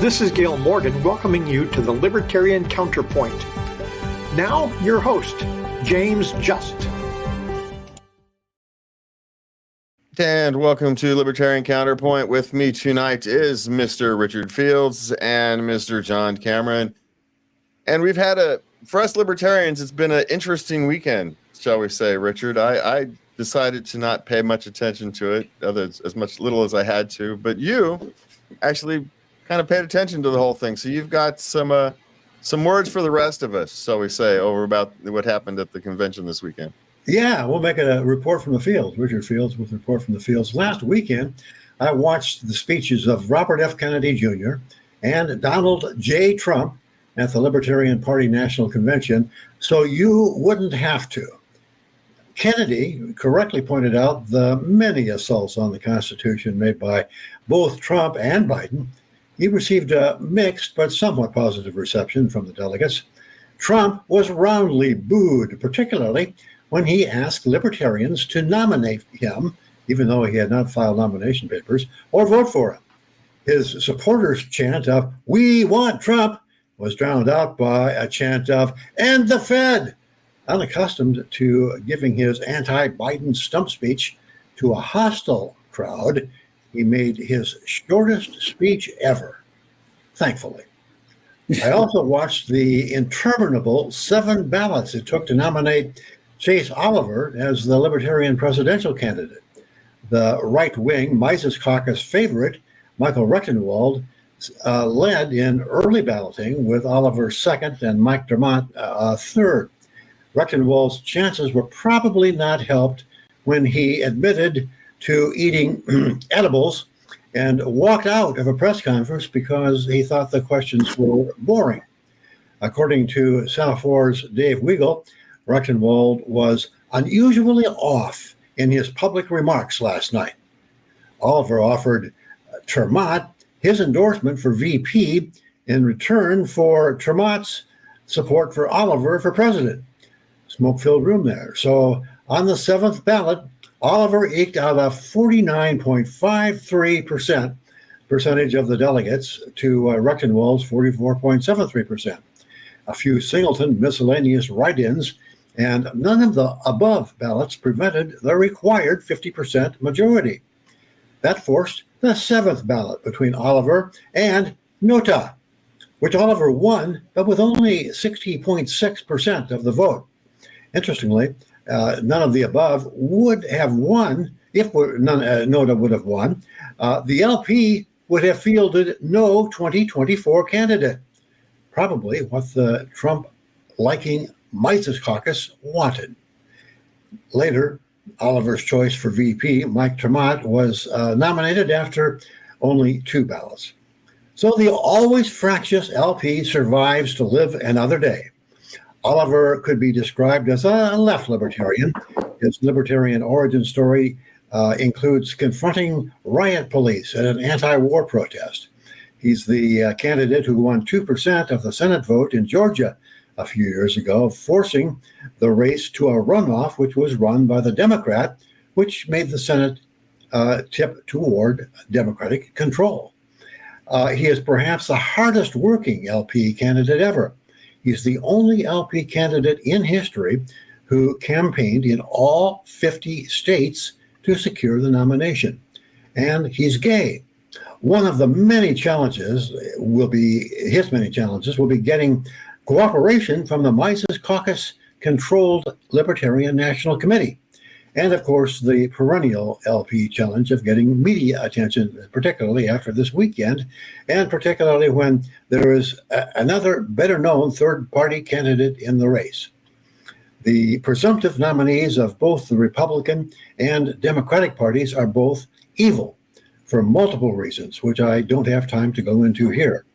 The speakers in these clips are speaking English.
This is Gail Morgan welcoming you to the Libertarian Counterpoint. Now, your host, James Just. And welcome to Libertarian Counterpoint. With me tonight is Mr. Richard Fields and Mr. John Cameron. And we've had for us libertarians, it's been an interesting weekend, shall we say, Richard. I decided to not pay much attention to it, as little as I had to. But you actually kind of paid attention to the whole thing. So you've got some words for the rest of us, shall we say, over about what happened at the convention this weekend. Yeah, we'll make a report from the field. Richard Fields with a report from the fields. Last weekend, I watched the speeches of Robert F. Kennedy Jr. and Donald J. Trump at the Libertarian Party National Convention, so you wouldn't have to. Kennedy correctly pointed out the many assaults on the Constitution made by both Trump and Biden. He received a mixed but somewhat positive reception from the delegates. Trump was roundly booed, particularly when he asked libertarians to nominate him, even though he had not filed nomination papers, or vote for him. His supporters' chant of, "We want Trump," was drowned out by a chant of, "End the Fed." Unaccustomed to giving his anti-Biden stump speech to a hostile crowd, he made his shortest speech ever, thankfully. I also watched the interminable 7 ballots it took to nominate Chase Oliver as the Libertarian presidential candidate. The right-wing Mises Caucus favorite, Michael Rectenwald, led in early balloting with Oliver second and Mike Dermott third. Rectenwald's chances were probably not helped when he admitted to eating edibles and walked out of a press conference because he thought the questions were boring. According to Semaphor's Dave Weigel, Rectenwald was unusually off in his public remarks last night. Oliver offered Termott his endorsement for VP in return for Termott's support for Oliver for president. Smoke-filled room there. So on the 7th ballot, Oliver eked out a 49.53% percentage of the delegates to Rectenwald's 44.73%. A few singleton miscellaneous write-ins and none of the above ballots prevented the required 50% majority. That forced the 7th ballot between Oliver and Nota, which Oliver won, but with only 60.6% of the vote. Interestingly, none of the above would have won if Nota would have won. The LP would have fielded no 2024 candidate, probably what the Trump-liking Mises Caucus wanted. Later, Oliver's choice for VP, Mike Dermott, was nominated after only 2 ballots. So the always fractious LP survives to live another day. Oliver could be described as a left libertarian. His libertarian origin story includes confronting riot police at an anti-war protest. He's the candidate who won 2% of the Senate vote in Georgia a few years ago, forcing the race to a runoff which was run by the Democrat, which made the Senate tip toward Democratic control. He is perhaps the hardest working LP candidate ever. He's the only LP candidate in history who campaigned in all 50 states to secure the nomination. And he's gay. One of the many challenges will be getting cooperation from the Mises Caucus-controlled Libertarian National Committee. And, of course, the perennial LP challenge of getting media attention, particularly after this weekend, and particularly when there is another better-known third-party candidate in the race. The presumptive nominees of both the Republican and Democratic parties are both evil for multiple reasons, which I don't have time to go into here.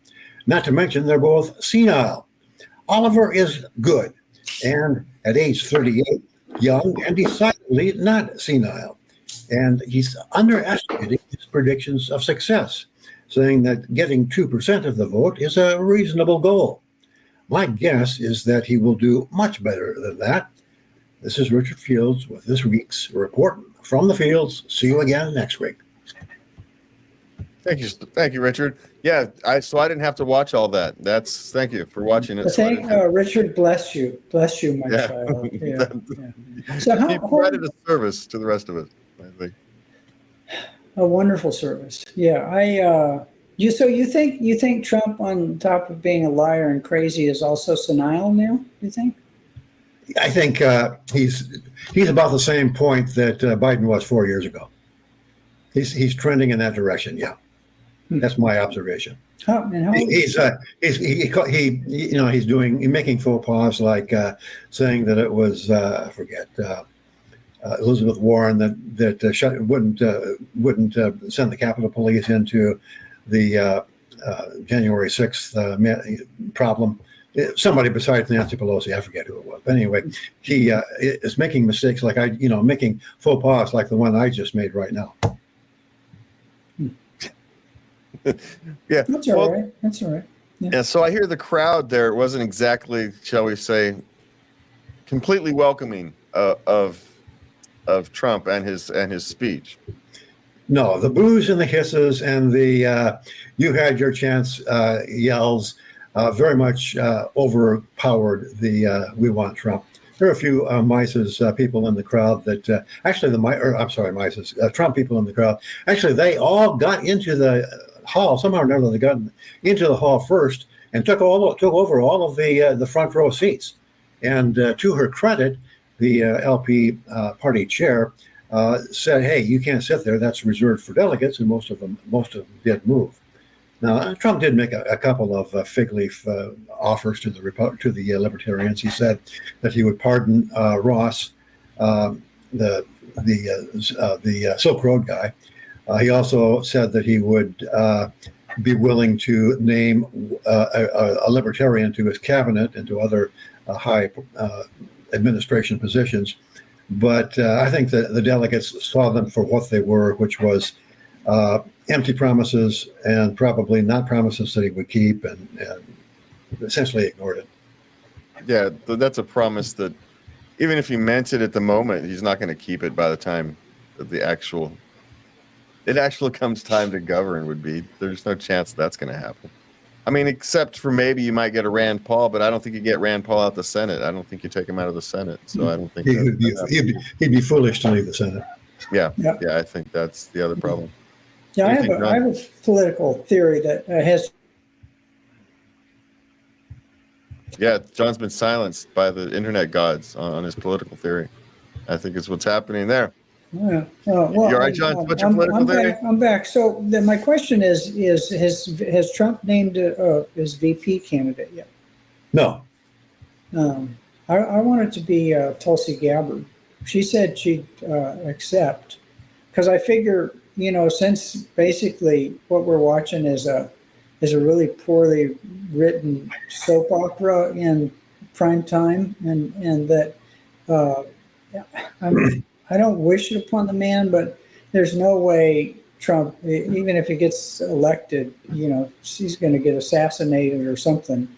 Not to mention they're both senile. Oliver is good, and at age 38, young and decidedly not senile. And he's underestimating his predictions of success, saying that getting 2% of the vote is a reasonable goal. My guess is that he will do much better than that. This is Richard Fields with this week's report from the fields. See you again next week. Thank you, Richard. Yeah, I didn't have to watch all that. Thank you for watching it. Richard, bless you, my Yeah. child. Yeah. So He provided a service to the rest of us, I think. a wonderful service. Yeah, you think Trump, on top of being a liar and crazy, is also senile now? You think? I think he's about the same point that Biden was 4 years ago. He's trending in that direction. Yeah, that's my observation. He's making faux pas like saying that it was I forget Elizabeth Warren that wouldn't send the Capitol Police into the January 6th problem. Somebody besides Nancy Pelosi, I forget who it was. But anyway, he is making mistakes like making faux pas like the one I just made right now. Yeah, that's all right. That's all right. Yeah. So I hear the crowd there wasn't exactly, shall we say, completely welcoming of Trump and his speech. No, the boos and the hisses and the "you had your chance" yells very much overpowered the "we want Trump." There are a few Mises people in the crowd that Trump people in the crowd. Actually, they all got into the hall somehow or another. They got into the hall first and took over all of the front row seats. And to her credit, the LP party chair said, "Hey, you can't sit there. That's reserved for delegates." And most of them did move. Now, Trump did make a couple of fig leaf offers to the Libertarians. He said that he would pardon Ross, the Silk Road guy. He also said that he would be willing to name a Libertarian to his cabinet and to other high administration positions. But I think that the delegates saw them for what they were, which was empty promises and probably not promises that he would keep, and essentially ignored it. Yeah, that's a promise that even if he meant it at the moment, he's not going to keep it by the time it actually comes time to govern. There's no chance that's going to happen. I mean, except for maybe you might get a Rand Paul, but I don't think you get Rand Paul out the Senate. I don't think you take him out of the Senate. So I don't think he'd be foolish to leave the Senate. Yeah, I think that's the other problem. Yeah, I have a political theory that has. Yeah, John's been silenced by the internet gods on his political theory. I think it's what's happening there. Yeah. You're right, John. What's your political theory? I'm back. So my question is has Trump named his VP candidate yet? No. I want it to be Tulsi Gabbard. She said she'd accept, because I figure, since basically what we're watching is a really poorly written soap opera in prime time, and that I don't wish it upon the man, but there's no way Trump, even if he gets elected, he's going to get assassinated or something.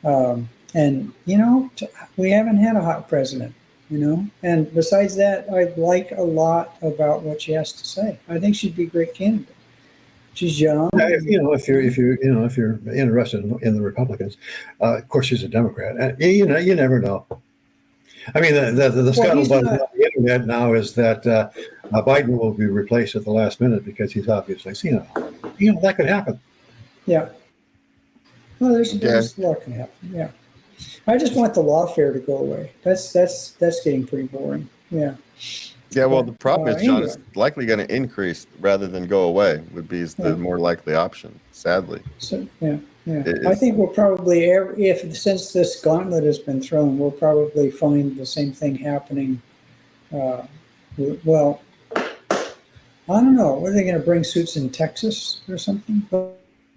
And we haven't had a hot president. And besides that, I like a lot about what she has to say. I think she'd be a great candidate. She's young. If you're interested in the Republicans, of course she's a Democrat. You never know. I mean, the scuttlebutt on the internet now is that Biden will be replaced at the last minute because he's obviously that could happen. Yeah. Well, there's a lot can happen. Yeah. I just want the lawfare to go away. That's getting pretty boring. Yeah. Yeah. Well, the problem is, John, it's likely going to increase rather than go away. Would be the more likely option. Sadly. So yeah. I think we'll probably, since this gauntlet has been thrown, we'll probably find the same thing happening. Well, I don't know. Are they going to bring suits in Texas or something? But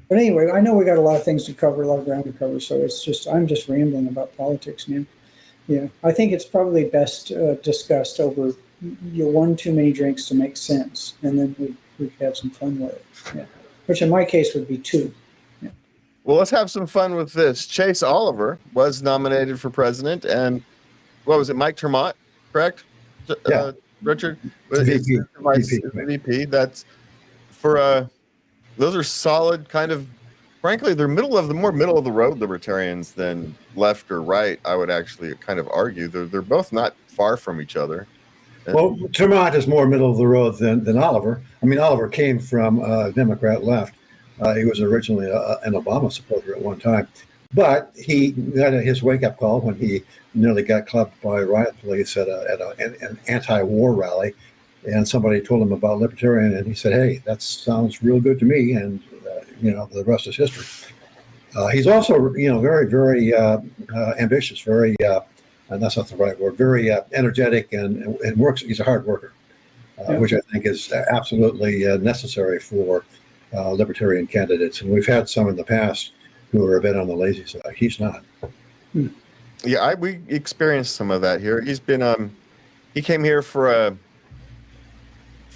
anyway, I know we got a lot of things to cover, a lot of ground to cover. So I'm just rambling about politics, man. Yeah, I think it's probably best discussed over one too many drinks to make sense, and then we could have some fun with it. Yeah, which in my case would be two. Yeah. Well, let's have some fun with this. Chase Oliver was nominated for president, and what was it, Mike Tremont, correct? Yeah. Richard? VP. VP. That's for those are solid kind of, frankly, they're more middle of the road libertarians than left or right. I would actually kind of argue they're both not far from each other. Well, Tremont is more middle of the road than Oliver. I mean, Oliver came from Democrat left. He was originally an Obama supporter at one time, but he got his wake up call when he nearly got clubbed by riot police at an anti-war rally, and somebody told him about Libertarian, and he said, "Hey, that sounds real good to me," and the rest is history. He's also, very, very ambitious, very. And that's not the right word, very energetic and works. He's a hard worker, which I think is absolutely necessary for libertarian candidates. And we've had some in the past who are a bit on the lazy side. He's not. Yeah, we experienced some of that here. He's been, he came here for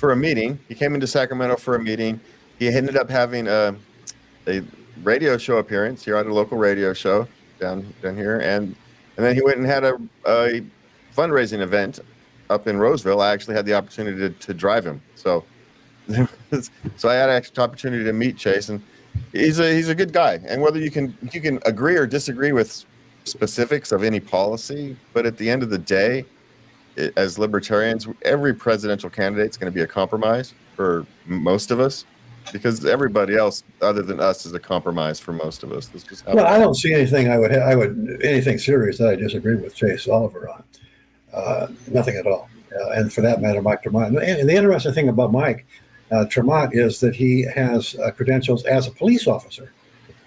a meeting. He came into Sacramento for a meeting. He ended up having a radio show appearance here at a local radio show down here, and then he went and had a fundraising event up in Roseville. I actually had the opportunity to drive him. So I had an opportunity to meet Chase, and he's a good guy. And whether you can agree or disagree with specifics of any policy, but at the end of the day, as libertarians, every presidential candidate is going to be a compromise for most of us, because everybody else other than us is a compromise for most of us. Well, I don't see anything anything serious that I disagree with Chase Oliver on. Nothing at all. And for that matter, Mike Tremont. And the interesting thing about Mike Tremont is that he has credentials as a police officer.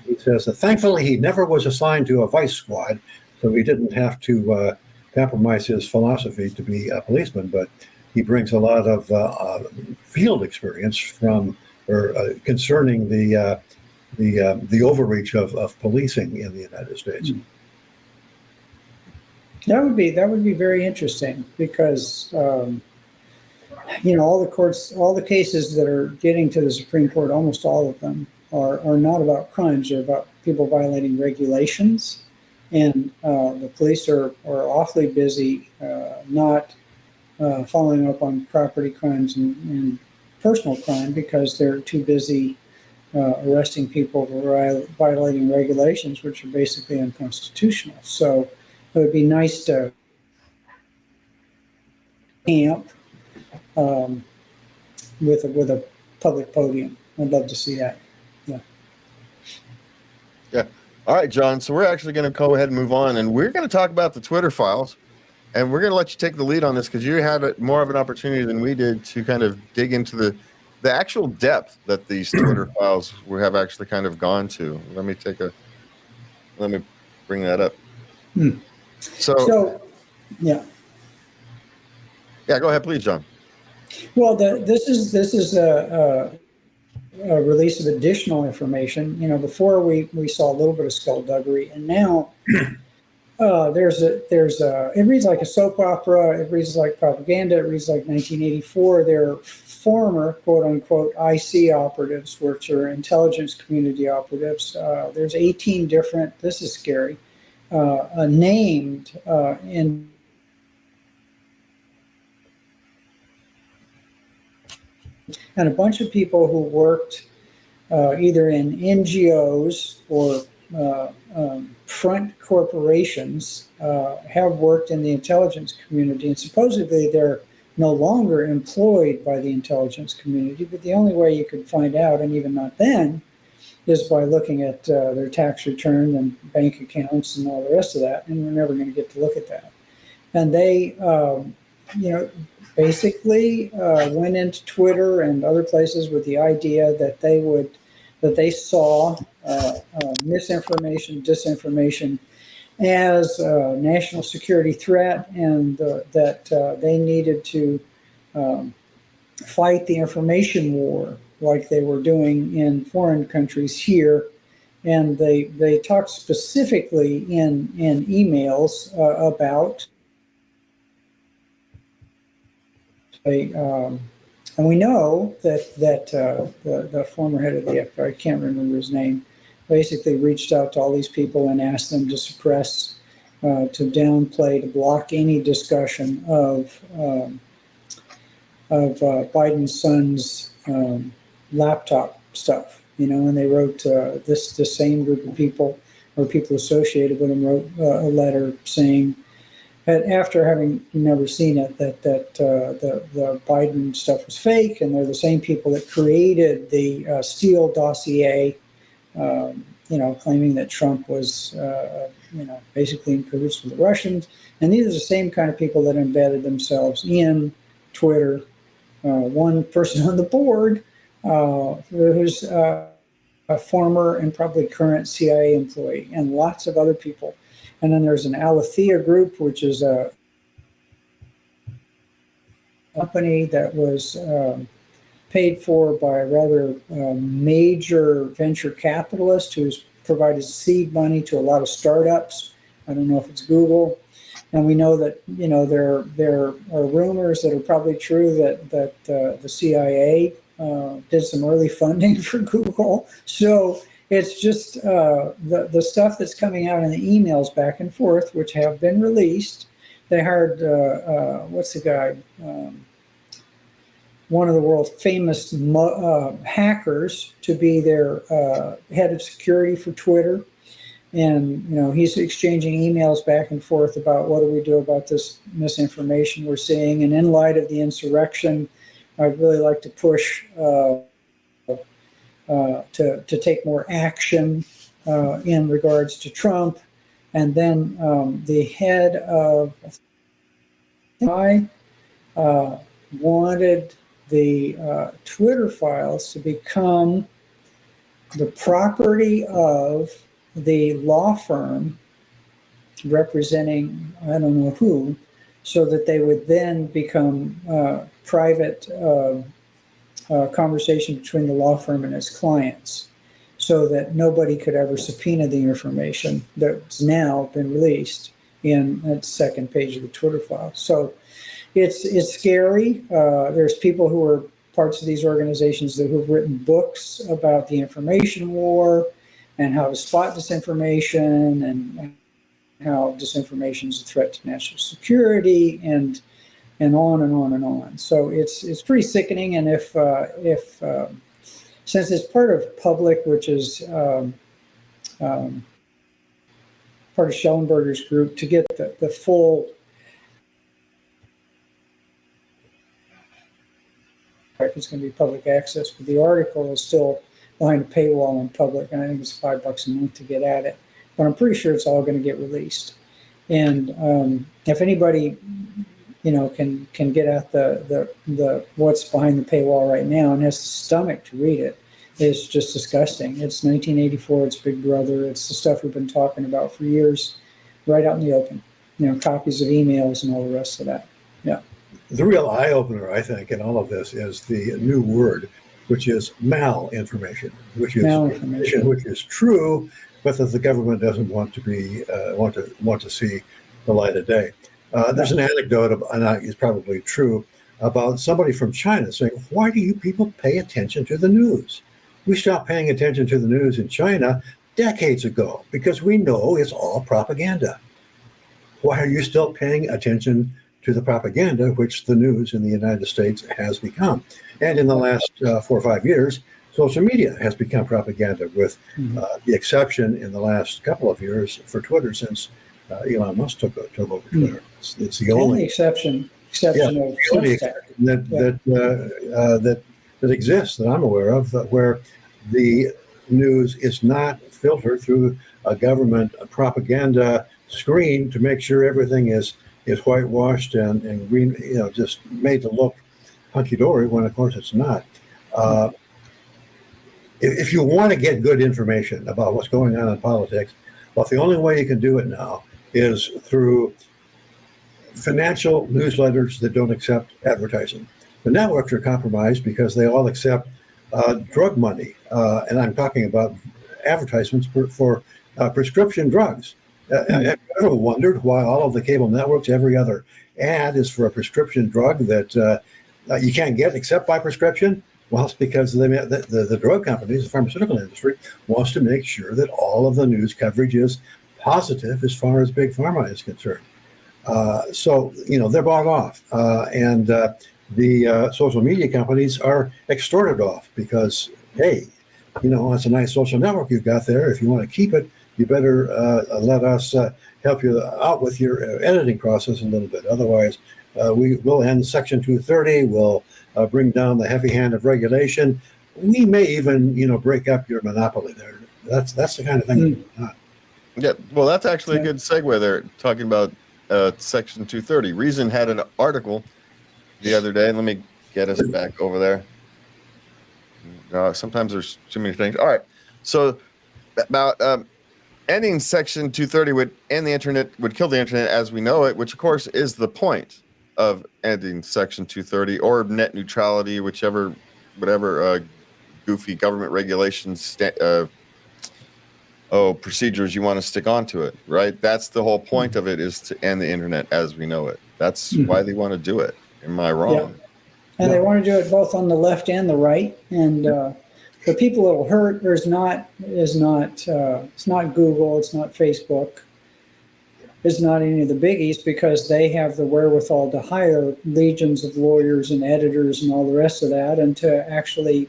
He says that thankfully he never was assigned to a vice squad, so he didn't have to compromise his philosophy to be a policeman, but he brings a lot of field experience concerning the overreach of policing in the United States. That would be very interesting, because all the cases that are getting to the Supreme Court, almost all of them are not about crimes. They're about people violating regulations, and the police are awfully busy not following up on property crimes and personal crime, because they're too busy arresting people for violating regulations, which are basically unconstitutional. So it would be nice to camp with a public podium. I'd love to see that. Yeah. All right, John. So we're actually going to go ahead and move on, and we're going to talk about the Twitter files. And we're going to let you take the lead on this, because you had more of an opportunity than we did to kind of dig into the actual depth that these Twitter files have actually kind of gone to. Let me bring that up. So yeah. Yeah, go ahead, please, John. Well, this is a release of additional information. Before we saw a little bit of skullduggery, and now it reads like a soap opera. It reads like propaganda. It reads like 1984. They're former quote unquote IC operatives, which are intelligence community operatives. There's 18 different. This is scary. Named in. And a bunch of people who worked either in NGOs or front corporations have worked in the intelligence community, and supposedly they're no longer employed by the intelligence community. But the only way you could find out, and even not then, is by looking at their tax return and bank accounts and all the rest of that. And we're never going to get to look at that. And they, basically went into Twitter and other places with the idea that they saw misinformation, disinformation as a national security threat, and that they needed to fight the information war like they were doing in foreign countries here. And they talked specifically in emails about and we know that the former head of the FBI, I can't remember his name, basically reached out to all these people and asked them to suppress, to downplay, to block any discussion of Biden's son's laptop stuff. And they wrote the same group of people or people associated with them wrote a letter saying that after having never seen it, that the Biden stuff was fake, and they're the same people that created the Steele dossier, claiming that Trump was, basically in cahoots with the Russians. And these are the same kind of people that embedded themselves in Twitter. One person on the board who's a former and probably current CIA employee, and lots of other people. And then there's an Alethea group, which is a company that was paid for by a rather major venture capitalist who's provided seed money to a lot of startups. I don't know if it's Google. And we know that, there are rumors that are probably true that the CIA did some early funding for Google. So it's just the stuff that's coming out in the emails back and forth, which have been released. They hired, what's the guy? One of the world's famous hackers to be their head of security for Twitter. And, he's exchanging emails back and forth about what do we do about this misinformation we're seeing. And in light of the insurrection, I'd really like to push to take more action in regards to Trump. And then the head of wanted the Twitter files to become the property of the law firm representing I don't know who, so that they would then become private conversation between the law firm and its clients, so that nobody could ever subpoena the information that's now been released in that second page of the Twitter file. So it's scary. There's people who are parts of these organizations who've written books about the information war and how to spot disinformation and how disinformation is a threat to national security and on and on and on. So it's pretty sickening. And if since it's part of Public, which is part of Schellenberger's group, to get the full it's going to be public access, but the article is still behind a paywall in Public, and I think it's $5 a month to get at it. But I'm pretty sure it's all going to get released. And if anybody, can get at the what's behind the paywall right now and has the stomach to read it, it's just disgusting. It's 1984. It's Big Brother. It's the stuff we've been talking about for years, right out in the open. Copies of emails and all the rest of that. Yeah. The real eye opener, I think, in all of this is the new word, which is malinformation, which is true, but that the government doesn't want to be want to see the light of day. There's an anecdote, and it's probably true, about somebody from China saying, "Why do you people pay attention to the news? We stopped paying attention to the news in China decades ago because we know it's all propaganda. Why are you still paying attention to the propaganda which the news in the United States has become?" And in the last 4 or 5 years, social media has become propaganda, with the exception in the last couple of years for Twitter, since Elon Musk took over Twitter. It's the only exception of that exists that I'm aware of, where the news is not filtered through a government propaganda screen to make sure everything is whitewashed and green, just made to look hunky-dory, when of course it's not. If you want to get good information about what's going on in politics, well, the only way you can do it now is through financial newsletters that don't accept advertising. The networks are compromised because they all accept drug money, and I'm talking about advertisements for prescription drugs. Have you ever wondered why all of the cable networks, every other ad is for a prescription drug that you can't get except by prescription? Well, it's because the drug companies, the pharmaceutical industry, wants to make sure that all of the news coverage is positive as far as Big Pharma is concerned. So, they're bought off. And the social media companies are extorted off because, hey, it's a nice social network you've got there. If you want to keep it, you better let us help you out with your editing process a little bit. Otherwise, we will end Section 230. We'll bring down the heavy hand of regulation. We may even, break up your monopoly there. That's the kind of thing. Yeah, well, that's actually a good segue there, talking about Section 230. Reason had an article the other day. Let me get us back over there. Sometimes there's too many things. All right. So about ending Section 230 would end the internet, would kill the internet as we know it, which of course is the point of ending Section 230 or net neutrality, whatever goofy government regulations, procedures you want to stick onto it, right? That's the whole point of it, is to end the internet as we know it. That's why they want to do it. Am I wrong? Yeah. And they want to do it both on the left and the right. And the people that will hurt it's not Google, it's not Facebook, it's not any of the biggies, because they have the wherewithal to hire legions of lawyers and editors and all the rest of that, and to actually,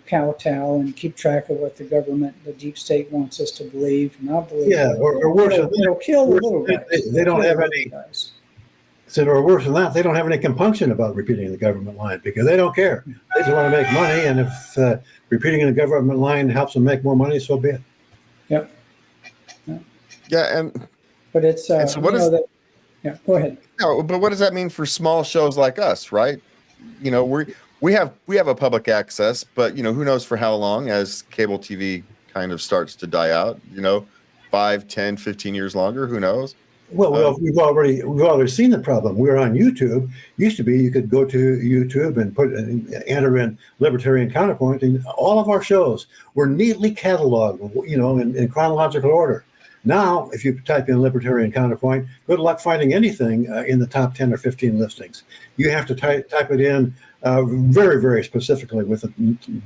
kowtow and keep track of what the government, the deep state, wants us to believe, not believe. Yeah, or worse, it'll kill the little guys. They don't have any. Or worse than that, they don't have any compunction about repeating the government line, because they don't care. They just want to make money, and if repeating the government line helps them make more money, so be it. Yep. Yeah, but it's so what is yeah, go ahead. No, but what does that mean for small shows like us, right? We have a public access, but who knows for how long, as cable TV kind of starts to die out, 5, 10, 15 years longer, who knows? Well, we've already seen the problem. We're on YouTube. Used to be you could go to YouTube and enter in Libertarian Counterpoint, and all of our shows were neatly cataloged, in chronological order. Now, if you type in Libertarian Counterpoint, good luck finding anything in the top 10 or 15 listings. You have to type it in very, very specifically with the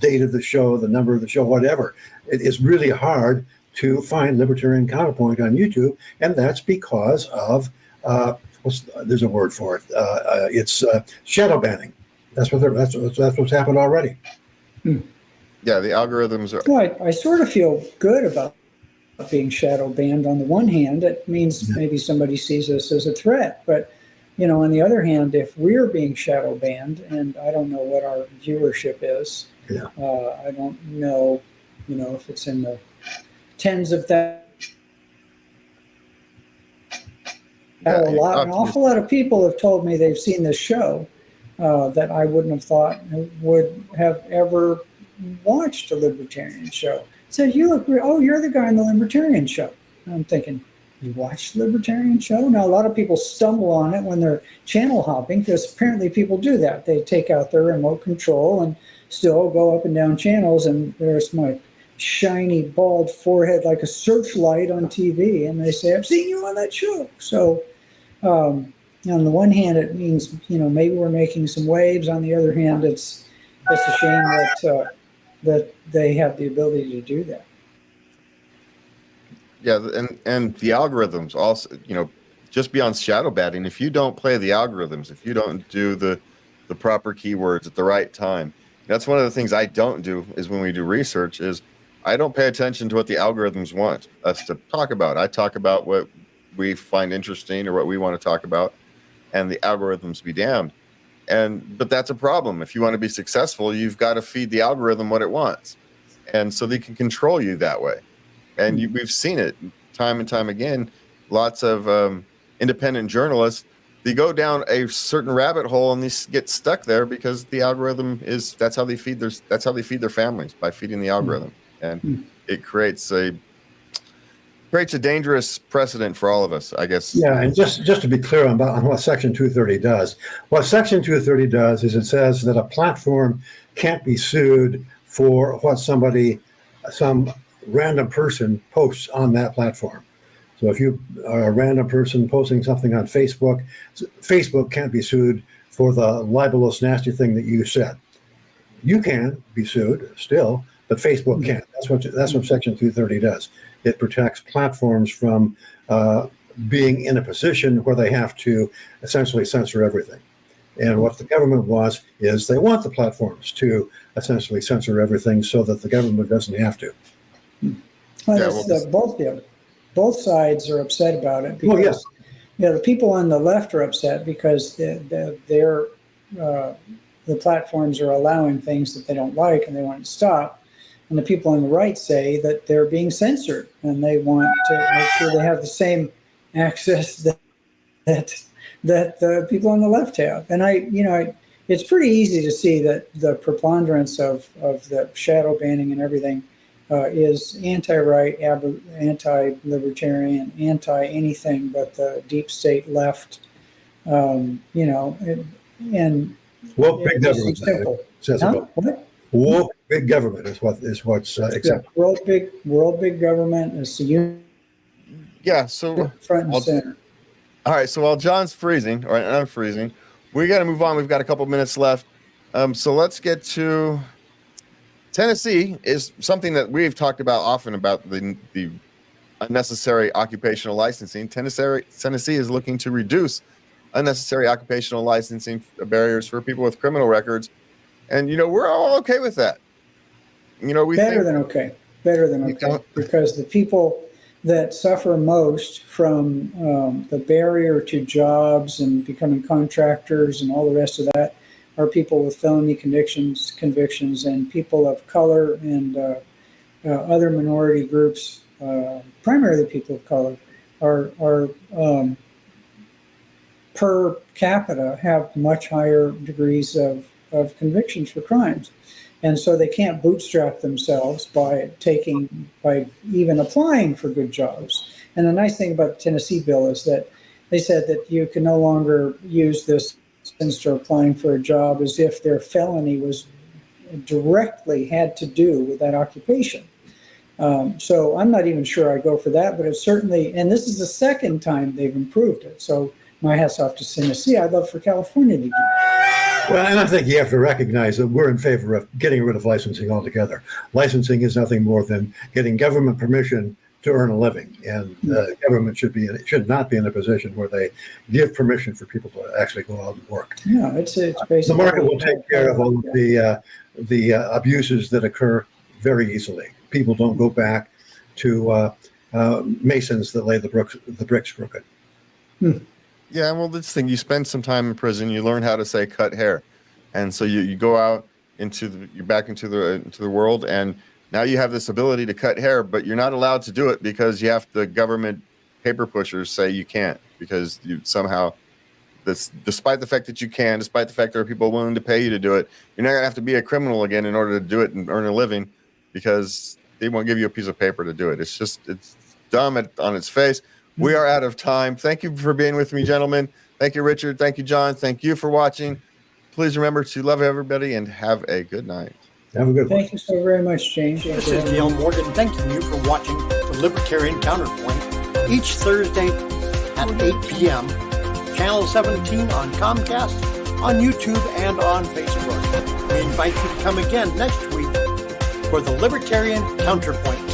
date of the show, the number of the show, whatever. It is really hard to find Libertarian Counterpoint on YouTube, and that's because of there's a word for it. It's shadow banning. That's what's happened already. Yeah, the algorithms are. Well, I sort of feel good about being shadow banned. On the one hand, it means maybe somebody sees us as a threat, but on the other hand, if we're being shadow banned, and I don't know what our viewership is, I don't know, if it's in the tens of thousands. An awful lot of people have told me they've seen this show that I wouldn't have thought would have ever watched a Libertarian show. Said, you're the guy on the Libertarian show. And I'm thinking, you watch the Libertarian show? Now, a lot of people stumble on it when they're channel hopping, because apparently people do that. They take out their remote control and still go up and down channels, and there's my shiny bald forehead like a searchlight on TV, and they say, I've seen you on that show. So on the one hand, it means maybe we're making some waves. On the other hand, it's a shame that they have the ability to do that. Yeah, and the algorithms also, just beyond shadow banning, if you don't play the algorithms, if you don't do the proper keywords at the right time, that's one of the things I don't do, is when we do research, is I don't pay attention to what the algorithms want us to talk about. I talk about what we find interesting or what we want to talk about, and the algorithms be damned. But that's a problem. If you want to be successful, you've got to feed the algorithm what it wants, and so they can control you that way. And we've seen it time and time again. Lots of independent journalists, they go down a certain rabbit hole and they get stuck there because the algorithm that's how they feed their families, by feeding the algorithm. And it creates a dangerous precedent for all of us, I guess. Yeah, and just to be clear on what Section 230 does. What Section 230 does is it says that a platform can't be sued for what some random person posts on that platform. So if you are a random person posting something on Facebook, Facebook can't be sued for the libelous, nasty thing that you said. You can be sued still, but Facebook can't. That's what Section 230 does. It protects platforms from being in a position where they have to essentially censor everything. And what the government wants is they want the platforms to essentially censor everything so that the government doesn't have to. Well, both sides are upset about it because Well, yeah. the people on the left are upset because the platforms are allowing things that they don't like and they want to stop. And the people on the right say that they're being censored and they want to make sure they have the same access that the people on the left have. And it's pretty easy to see that the preponderance of the shadow banning and everything is anti-right, anti-libertarian, anti-anything but the deep state left. And Woke big government. Simple. What? Woke big government is what's acceptable. World big government is the so front and center. All right, so while John's freezing, or I'm freezing, we got to move on. We've got a couple minutes left. So let's get to Tennessee is something that we've talked about often about the unnecessary occupational licensing. Tennessee is looking to reduce unnecessary occupational licensing barriers for people with criminal records. And, we're all okay with that. Better than okay, because the people that suffer most from the barrier to jobs and becoming contractors and all the rest of that are people with felony convictions, and people of color and other minority groups, primarily people of color, are per capita have much higher degrees of convictions for crimes. And so they can't bootstrap themselves by even applying for good jobs. And the nice thing about the Tennessee bill is that they said that you can no longer use this since they're applying for a job as if their felony was directly had to do with that occupation. So I'm not even sure I go for that, but it's certainly, and this is the second time they've improved it. So my hat's off to Tennessee. I'd love for California to do that. Well, and I think you have to recognize that we're in favor of getting rid of licensing altogether. Licensing is nothing more than getting government permission to earn a living, and the government should not be in a position where they give permission for people to actually go out and work. No, it's basically the market will take care of all of the abuses that occur very easily. People don't go back to masons that lay the bricks crooked. Yeah, well, this thing, you spend some time in prison, you learn how to say cut hair, and so you go out you're back into the world, and now you have this ability to cut hair, but you're not allowed to do it because you have the government paper pushers say you can't, because you somehow, despite the fact that you can, despite the fact there are people willing to pay you to do it, you're not gonna have to be a criminal again in order to do it and earn a living, because they won't give you a piece of paper to do it. It's dumb on its face. We are out of time. Thank you for being with me, gentlemen. Thank you, Richard. Thank you, John. Thank you for watching. Please remember to love everybody and have a good night. Have a good one. Thank you so very much, James. This is Dale Morgan thanking you for watching the Libertarian Counterpoint each Thursday at 8 p.m. Channel 17 on Comcast, on YouTube, and on Facebook. We invite you to come again next week for the Libertarian Counterpoint.